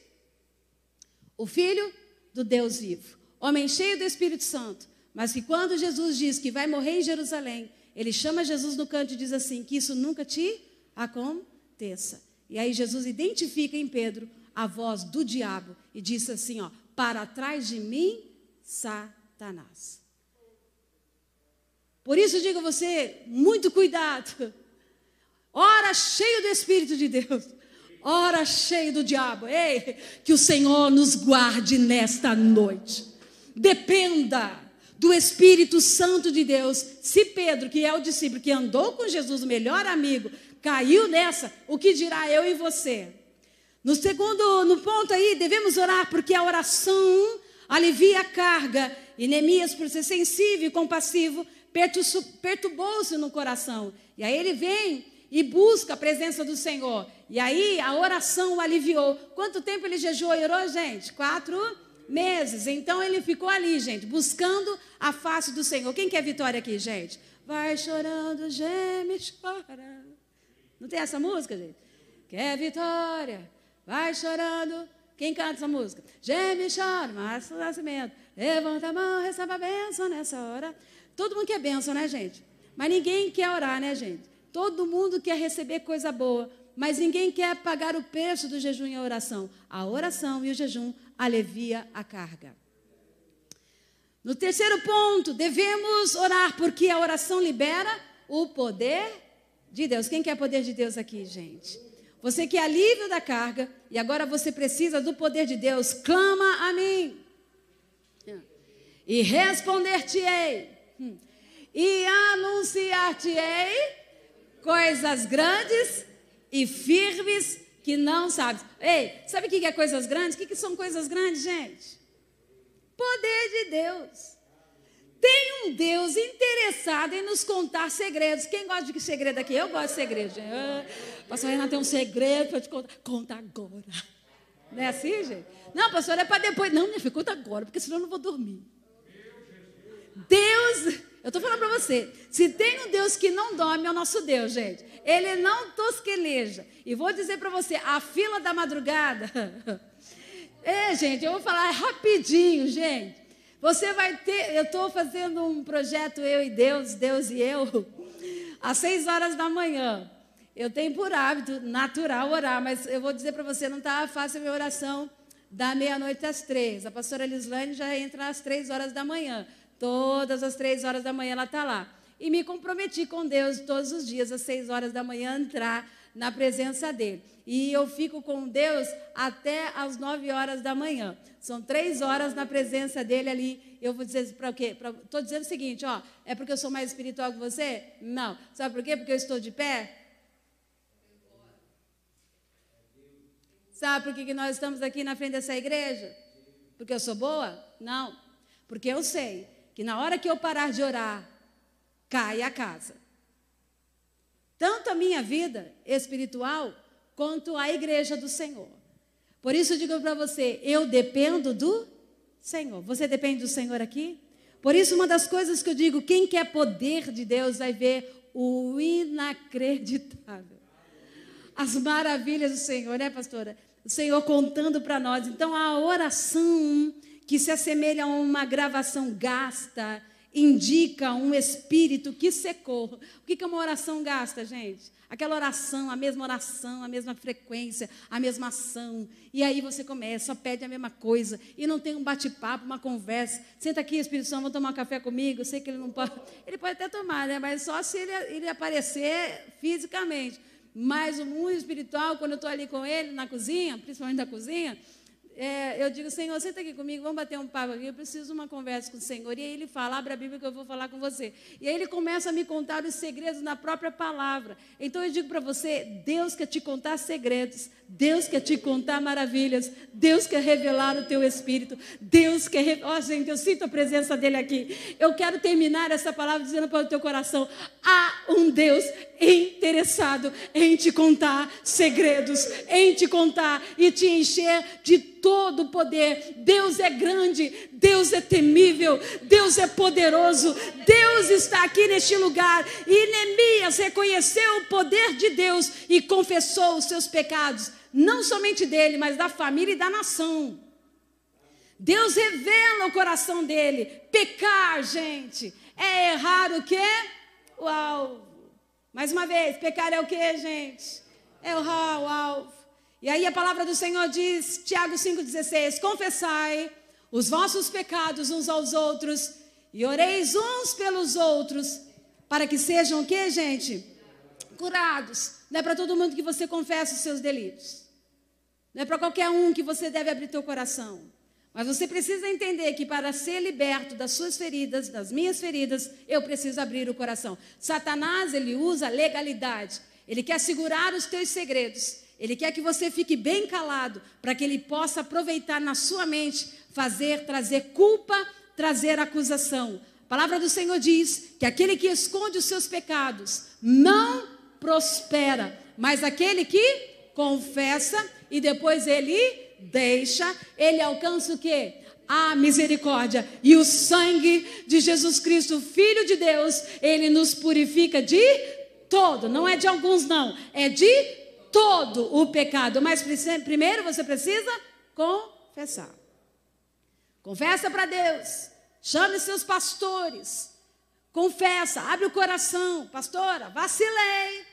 O Filho do Deus vivo, homem cheio do Espírito Santo. Mas que quando Jesus diz que vai morrer em Jerusalém, ele chama Jesus no canto e diz assim, que isso nunca te aconteça. E aí Jesus identifica em Pedro a voz do diabo e disse assim, ó, para trás de mim, Satanás. Por isso eu digo a você, muito cuidado. Ora cheio do Espírito de Deus, ora cheio do diabo. Ei, que o Senhor nos guarde nesta noite. Dependa. do Espírito Santo de Deus. Se Pedro, que é o discípulo que andou com Jesus, o melhor amigo, caiu nessa, o que dirá eu e você? No ponto aí, devemos orar porque a oração alivia a carga. E Neemias, por ser sensível e compassivo, perturbou-se no coração. E aí ele vem e busca a presença do Senhor. E aí a oração o aliviou. Quanto tempo ele jejuou e orou, gente? 4 meses. Então ele ficou ali, gente, buscando a face do Senhor. Quem quer vitória aqui, gente? Vai chorando, geme, chora. Não tem essa música, gente? Quer vitória? Vai chorando. Quem canta essa música? Geme, chora, Márcio Nascimento. Levanta a mão, recebe a bênção nessa hora. Todo mundo quer bênção, né, gente? Mas ninguém quer orar, né, gente? Todo mundo quer receber coisa boa, mas ninguém quer pagar o preço do jejum e a oração. A oração e o jejum alivia a carga. No terceiro ponto, devemos orar, porque a oração libera o poder de Deus. Quem quer poder de Deus aqui, gente? Você quer alívio da carga e agora você precisa do poder de Deus. Clama a mim e responder-te-ei e anunciar-te-ei coisas grandes e firmes que não sabes. Ei, sabe o que é coisas grandes? O que são coisas grandes, gente? Poder de Deus. Tem um Deus interessado em nos contar segredos. Quem gosta de segredo aqui? Eu gosto de segredo, gente. Pastor Renato tem um segredo para eu te contar. Conta agora. Não é assim, gente? Não, pastor, é para depois. Não, minha filha, conta agora, porque senão eu não vou dormir. Deus, eu estou falando para você, se tem um Deus que não dorme, é o nosso Deus, gente. Ele não tosqueleja. E vou dizer para você, a fila da madrugada... gente, eu vou falar rapidinho, gente. Você vai ter... Eu estou fazendo um projeto, eu e Deus, Deus e eu, às 6 horas da manhã. Eu tenho por hábito natural orar, mas eu vou dizer para você, não está fácil a minha oração da meia-noite às 3. A pastora Lislane já entra às 3 horas da manhã. Todas as 3 horas da manhã ela está lá. E me comprometi com Deus todos os dias, às 6 horas da manhã, entrar na presença dele. E eu fico com Deus até às 9 horas da manhã. São 3 horas na presença dele ali. Eu vou dizer para o quê? Estou dizendo o seguinte, ó, é porque eu sou mais espiritual que você? Não. Sabe por quê? Porque eu estou de pé? Sabe por que nós estamos aqui na frente dessa igreja? Porque eu sou boa? Não. Porque eu sei que na hora que eu parar de orar, cai a casa. Tanto a minha vida espiritual, quanto a igreja do Senhor. Por isso eu digo para você, eu dependo do Senhor. Você depende do Senhor aqui? Por isso uma das coisas que eu digo, quem quer poder de Deus vai ver o inacreditável. As maravilhas do Senhor, né, pastora? O Senhor contando para nós. Então a oração que se assemelha a uma gravação gasta, indica um espírito que secou. O que é uma oração gasta, gente? Aquela oração, a mesma frequência, a mesma ação. E aí você começa, só pede a mesma coisa. E não tem um bate-papo, uma conversa. Senta aqui, Espírito Santo, vamos tomar um café comigo. Eu sei que ele não pode. Ele pode até tomar, né? Mas só se ele aparecer fisicamente. Mas o mundo espiritual, quando eu estou ali com ele na cozinha, principalmente na cozinha, eu digo, Senhor, senta aqui comigo, vamos bater um papo aqui, eu preciso de uma conversa com o Senhor. E aí ele fala, abre a Bíblia que eu vou falar com você. E aí ele começa a me contar os segredos na própria palavra. Então eu digo para você, Deus quer te contar segredos, Deus quer te contar maravilhas, Deus quer revelar o teu espírito, Deus quer... gente, eu sinto a presença dele aqui. Eu quero terminar essa palavra dizendo para o teu coração, há um Deus interessado em te contar segredos, em te contar e te encher de todo o poder. Deus é grande, Deus é temível, Deus é poderoso, Deus está aqui neste lugar. E Neemias reconheceu o poder de Deus e confessou os seus pecados, não somente dele, mas da família e da nação. Deus revela o coração dele. Pecar, gente, é errar o quê? O alvo. Mais uma vez, pecar é o quê, gente? É errar o alvo. E aí a palavra do Senhor diz, Tiago 5,16, confessai os vossos pecados uns aos outros e oreis uns pelos outros, para que sejam o quê, gente? Curados. Não é para todo mundo que você confessa os seus delitos. Não é para qualquer um que você deve abrir teu coração. Mas você precisa entender que para ser liberto das suas feridas, das minhas feridas, eu preciso abrir o coração. Satanás, ele usa legalidade. Ele quer segurar os teus segredos. Ele quer que você fique bem calado, para que ele possa aproveitar na sua mente, trazer culpa, trazer acusação. A palavra do Senhor diz que aquele que esconde os seus pecados não prospera, mas aquele que confessa e depois ele deixa, ele alcança o quê? A misericórdia. E o sangue de Jesus Cristo, Filho de Deus, ele nos purifica de todo. Não é de alguns não, é de todo o pecado. Mas primeiro você precisa confessar. Confessa para Deus. Chame seus pastores. Confessa, abre o coração. Pastora, vacilei.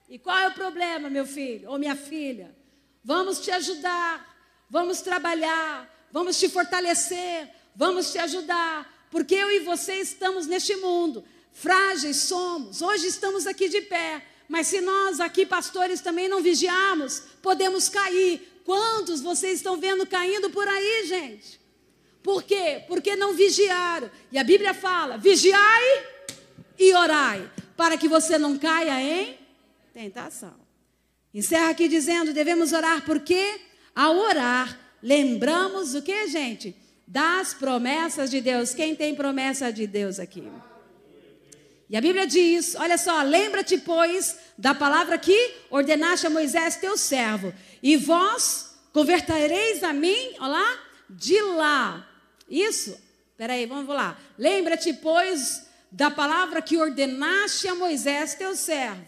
E qual é o problema, meu filho ou minha filha? Vamos te ajudar. Vamos trabalhar, vamos te fortalecer, vamos te ajudar, porque eu e você estamos neste mundo, frágeis somos, hoje estamos aqui de pé, mas se nós aqui pastores também não vigiarmos, podemos cair. Quantos vocês estão vendo caindo por aí, gente? Por quê? Porque não vigiaram, e a Bíblia fala, vigiai e orai, para que você não caia em tentação. Encerra aqui dizendo, devemos orar por quê? Ao orar, lembramos o que, gente? Das promessas de Deus. Quem tem promessa de Deus aqui? E a Bíblia diz, olha só, lembra-te, pois, da palavra que ordenaste a Moisés, teu servo, e vós convertereis a mim, olha lá, de lá. Isso? Peraí, vamos lá. Lembra-te, pois, da palavra que ordenaste a Moisés, teu servo.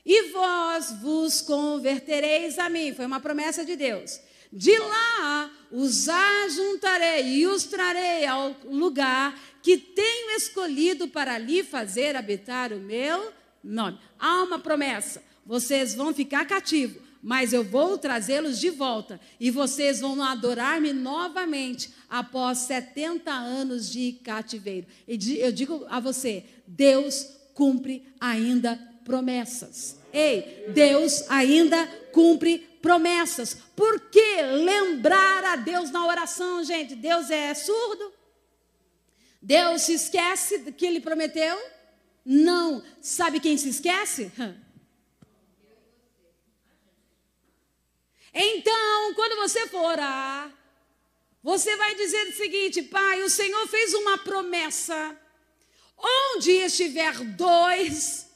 E vós vos convertereis a mim. Foi uma promessa de Deus. De lá os ajuntarei e os trarei ao lugar que tenho escolhido para ali fazer habitar o meu nome. Há uma promessa. Vocês vão ficar cativos, mas eu vou trazê-los de volta. E vocês vão adorar-me novamente após 70 anos de cativeiro. E eu digo a você, Deus cumpre ainda promessas. Ei, Deus ainda cumpre promessas. Por que lembrar a Deus na oração, gente? Deus é surdo? Deus se esquece do que Ele prometeu? Não. Sabe quem se esquece? Então, quando você for orar, você vai dizer o seguinte, Pai, o Senhor fez uma promessa. Onde estiver 2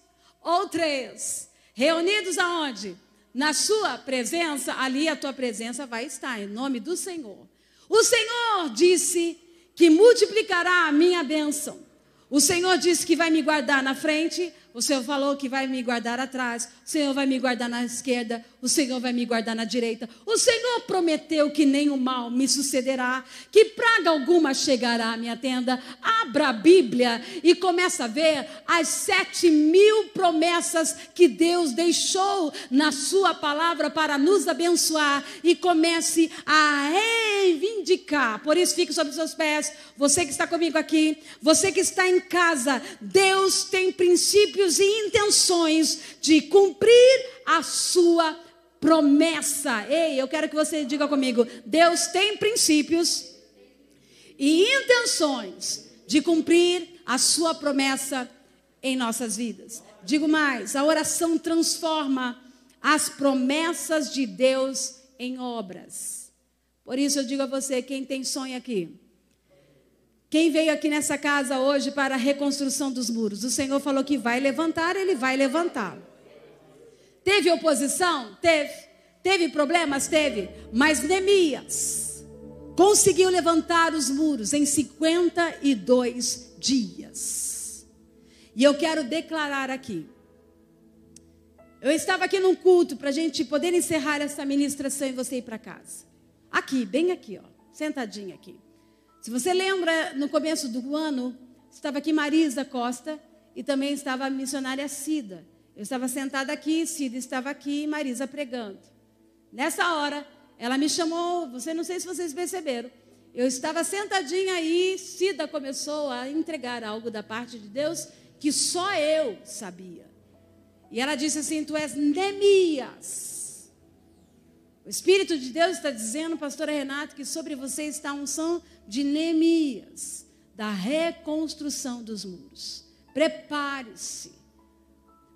ou 3, reunidos aonde? Na sua presença, ali a tua presença vai estar, em nome do Senhor. O Senhor disse que multiplicará a minha bênção. O Senhor disse que vai me guardar na frente, o Senhor falou que vai me guardar atrás, o Senhor vai me guardar na esquerda, o Senhor vai me guardar na direita. O Senhor prometeu que nenhum mal me sucederá, que praga alguma chegará à minha tenda. Abra a Bíblia e começa a ver as 7.000 promessas que Deus deixou na sua palavra para nos abençoar e comece a reivindicar. Por isso, fique sobre os seus pés. Você que está comigo aqui, você que está em casa, Deus tem princípios e intenções de cumprir a sua promessa. Ei, eu quero que você diga comigo, Deus tem princípios e intenções de cumprir a sua promessa em nossas vidas. Digo mais, a oração transforma as promessas de Deus em obras. Por isso eu digo a você, quem tem sonho aqui, quem veio aqui nessa casa hoje para a reconstrução dos muros? O Senhor falou que vai levantar, Ele vai levantar. Teve oposição? Teve. Teve problemas? Teve. Mas Neemias conseguiu levantar os muros em 52 dias. E eu quero declarar aqui. Eu estava aqui num culto para a gente poder encerrar essa ministração e você ir para casa. Aqui, bem aqui, ó, sentadinha aqui. Se você lembra, no começo do ano, estava aqui Marisa Costa e também estava a missionária Cida. Eu estava sentada aqui, Cida estava aqui e Marisa pregando. Nessa hora, ela me chamou, não sei se vocês perceberam, eu estava sentadinha aí, Cida começou a entregar algo da parte de Deus que só eu sabia. E ela disse assim, tu és Neemias. O Espírito de Deus está dizendo, pastora Renata, que sobre você está a unção de Neemias, da reconstrução dos muros. Prepare-se.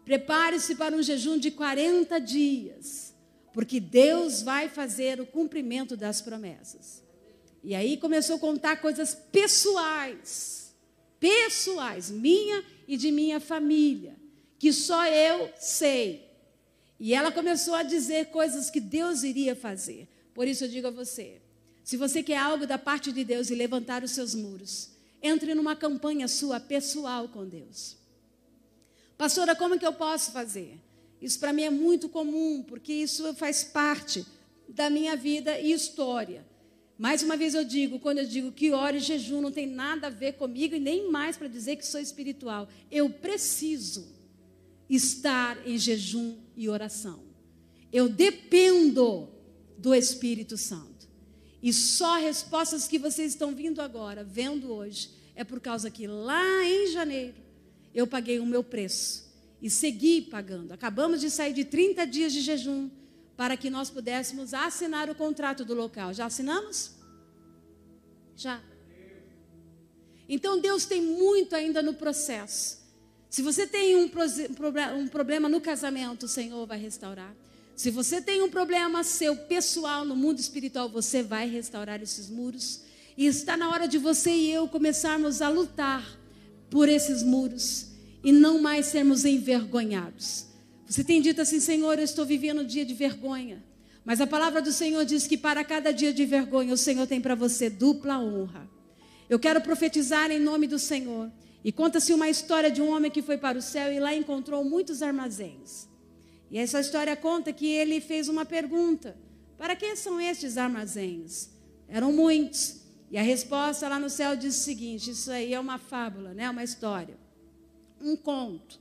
Prepare-se para um jejum de 40 dias, porque Deus vai fazer o cumprimento das promessas. E aí começou a contar coisas pessoais, minha e de minha família, que só eu sei. E ela começou a dizer coisas que Deus iria fazer. Por isso eu digo a você, se você quer algo da parte de Deus e levantar os seus muros, entre numa campanha sua pessoal com Deus. Pastora, como que eu posso fazer? Isso para mim é muito comum, porque isso faz parte da minha vida e história. Mais uma vez eu digo, quando eu digo que oro e jejum não tem nada a ver comigo e nem mais para dizer que sou espiritual. Eu preciso estar em jejum e oração. Eu dependo do Espírito Santo. E só respostas que vocês estão vendo hoje, é por causa que lá em janeiro eu paguei o meu preço e segui pagando. Acabamos de sair de 30 dias de jejum para que nós pudéssemos assinar o contrato do local. Já assinamos? Já. Então Deus tem muito ainda no processo. Se você tem um problema no casamento, o Senhor vai restaurar. Se você tem um problema seu pessoal no mundo espiritual, você vai restaurar esses muros. E está na hora de você e eu começarmos a lutar por esses muros e não mais sermos envergonhados. Você tem dito assim, Senhor, eu estou vivendo um dia de vergonha. Mas a palavra do Senhor diz que para cada dia de vergonha, o Senhor tem para você dupla honra. Eu quero profetizar em nome do Senhor. E conta-se uma história de um homem que foi para o céu e lá encontrou muitos armazéns. E essa história conta que ele fez uma pergunta: para quem são estes armazéns? Eram muitos. E a resposta lá no céu diz o seguinte: isso aí é uma fábula, né? Uma história, um conto.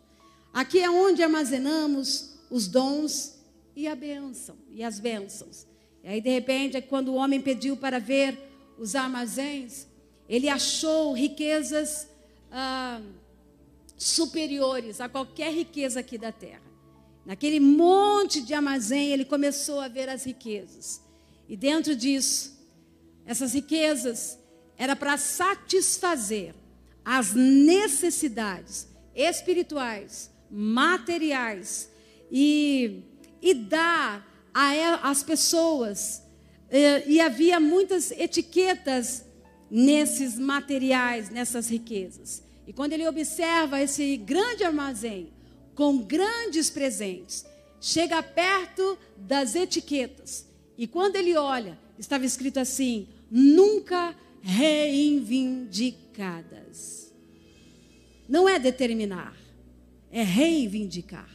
Aqui é onde armazenamos os dons e a bênção, e as bênçãos. E aí, de repente, quando o homem pediu para ver os armazéns, ele achou riquezas superiores a qualquer riqueza aqui da terra. Naquele monte de armazém, ele começou a ver as riquezas. E dentro disso, essas riquezas era para satisfazer as necessidades espirituais, materiais e dar às pessoas. E havia muitas etiquetas nesses materiais, nessas riquezas. E quando ele observa esse grande armazém com grandes presentes, chega perto das etiquetas. E quando ele olha, estava escrito assim: nunca reivindicadas. Não é determinar, é reivindicar.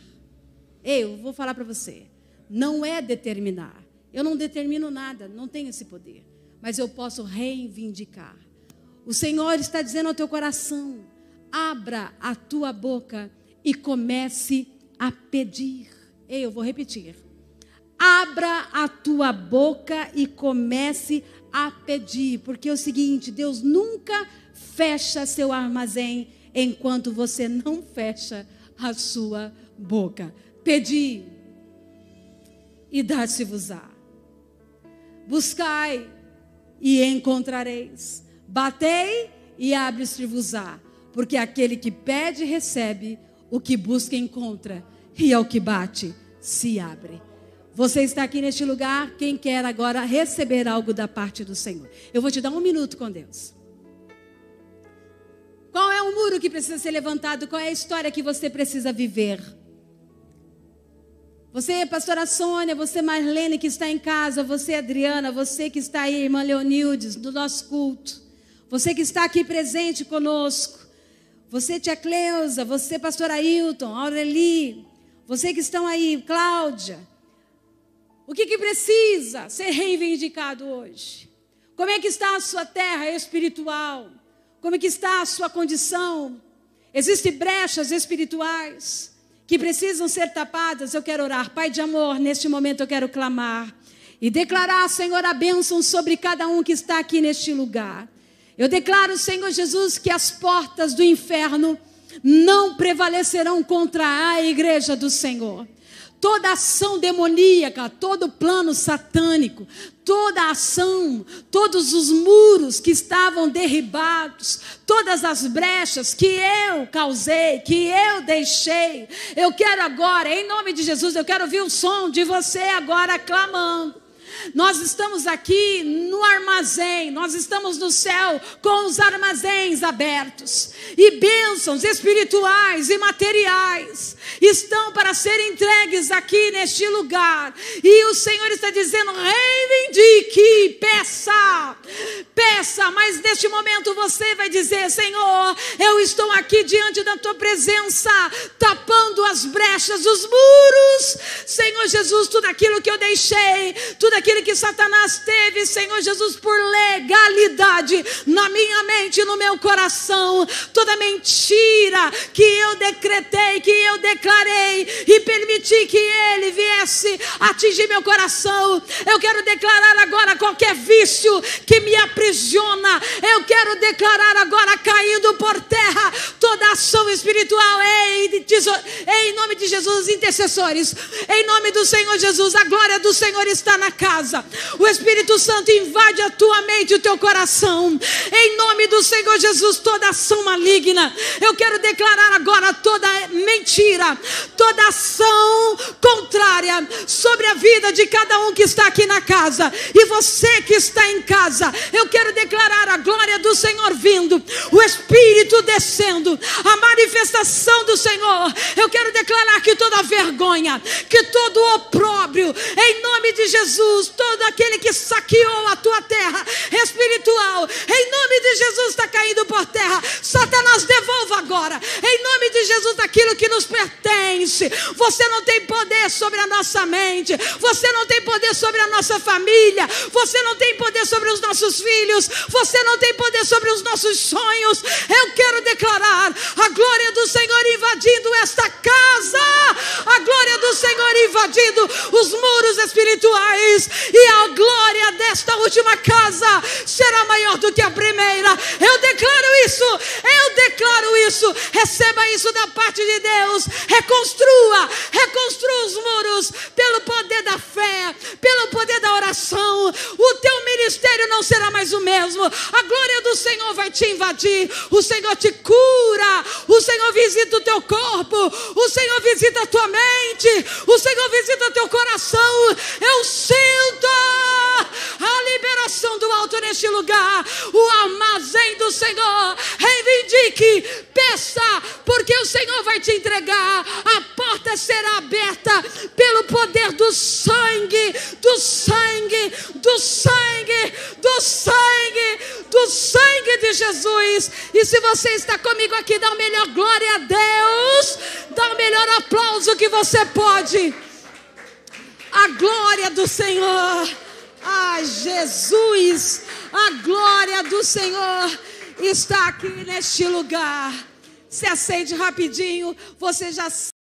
Eu vou falar para você, não é determinar. Eu não determino nada, não tenho esse poder. Mas eu posso reivindicar. O Senhor está dizendo ao teu coração: abra a tua boca e comece a pedir. Eu vou repetir. Abra a tua boca e comece a pedir. Porque é o seguinte, Deus nunca fecha seu armazém enquanto você não fecha a sua boca. Pedi e dar-se-vos-á. Buscai e encontrareis. Batei e abre-se-vos-á. Porque aquele que pede, recebe. O que busca, encontra. E ao que bate, se abre. Você está aqui neste lugar, quem quer agora receber algo da parte do Senhor. Eu vou te dar 1 minuto com Deus. Qual é o muro que precisa ser levantado? Qual é a história que você precisa viver? Você, pastora Sônia, você, Marlene, que está em casa, você, Adriana, você que está aí, irmã Leonildes, do nosso culto, você que está aqui presente conosco, você, tia Cleusa, você, pastor Ailton, Aureli, você que estão aí, Cláudia, o que precisa ser reivindicado hoje? Como é que está a sua terra espiritual? Como é que está a sua condição? Existem brechas espirituais que precisam ser tapadas. Eu quero orar. Pai de amor, neste momento eu quero clamar e declarar, Senhor, a bênção sobre cada um que está aqui neste lugar. Eu declaro, Senhor Jesus, que as portas do inferno não prevalecerão contra a igreja do Senhor. toda ação demoníaca, todo plano satânico, toda ação, todos os muros que estavam derribados, todas as brechas que eu causei, que eu deixei. Eu quero agora, em nome de Jesus, eu quero ouvir o som de você agora clamando. Nós estamos aqui no armazém, nós estamos no céu com os armazéns abertos, e bênçãos espirituais e materiais estão para serem entregues aqui neste lugar, e o Senhor está dizendo: reivindique, peça, mas neste momento você vai dizer: Senhor, eu estou aqui diante da tua presença, tapando as brechas, os muros, Senhor Jesus, tudo aquilo que eu deixei, tudo aquilo que Satanás teve, Senhor Jesus, por legalidade na minha mente e no meu coração, toda mentira que eu decretei, que eu declarei e permiti que ele viesse atingir meu coração, eu quero declarar agora qualquer vício que me aprisiona, eu quero declarar agora caindo por terra toda ação espiritual. Em nome de Jesus, intercessores, em nome do Senhor Jesus, a glória do Senhor está na casa. O Espírito Santo invade a tua mente e o teu coração. Em nome do Senhor Jesus, toda ação maligna, eu quero declarar agora toda mentira, toda ação contrária sobre a vida de cada um que está aqui na casa. E você que está em casa, eu quero declarar a glória do Senhor vindo, o Espírito descendo, a manifestação do Senhor. Eu quero declarar que toda vergonha, que todo opróbrio, em nome de Jesus, todo aquele que saqueou a tua terra espiritual, em nome de Jesus, está caindo por terra. Satanás, devolva agora, em nome de Jesus, aquilo que nos pertence. Você não tem poder sobre a nossa mente, você não tem poder sobre a nossa família, você não tem poder sobre os nossos filhos, você não tem poder sobre os nossos sonhos. Eu quero declarar a glória do Senhor invadindo esta casa, a glória do Senhor invadindo os muros espirituais, e a glória desta última casa será maior do que a primeira. Eu declaro isso, receba isso da parte de Deus. Reconstrua os muros pelo poder da fé, pelo poder da oração. O teu ministério não será mais o mesmo, a glória do Senhor vai te invadir, o Senhor te cura, o Senhor visita o teu corpo, o Senhor visita a tua mente, o Senhor visita o teu coração. Eu sinto a liberação do alto neste lugar, o armazém do Senhor. Reivindique, peça, porque o Senhor vai te entregar. A porta será aberta pelo poder do sangue, do sangue, do sangue, do sangue, do sangue de Jesus. E se você está comigo aqui, dá o melhor glória a Deus, dá o melhor aplauso que você pode. A glória do Senhor, Jesus, a glória do Senhor está aqui neste lugar. Se acende rapidinho, você já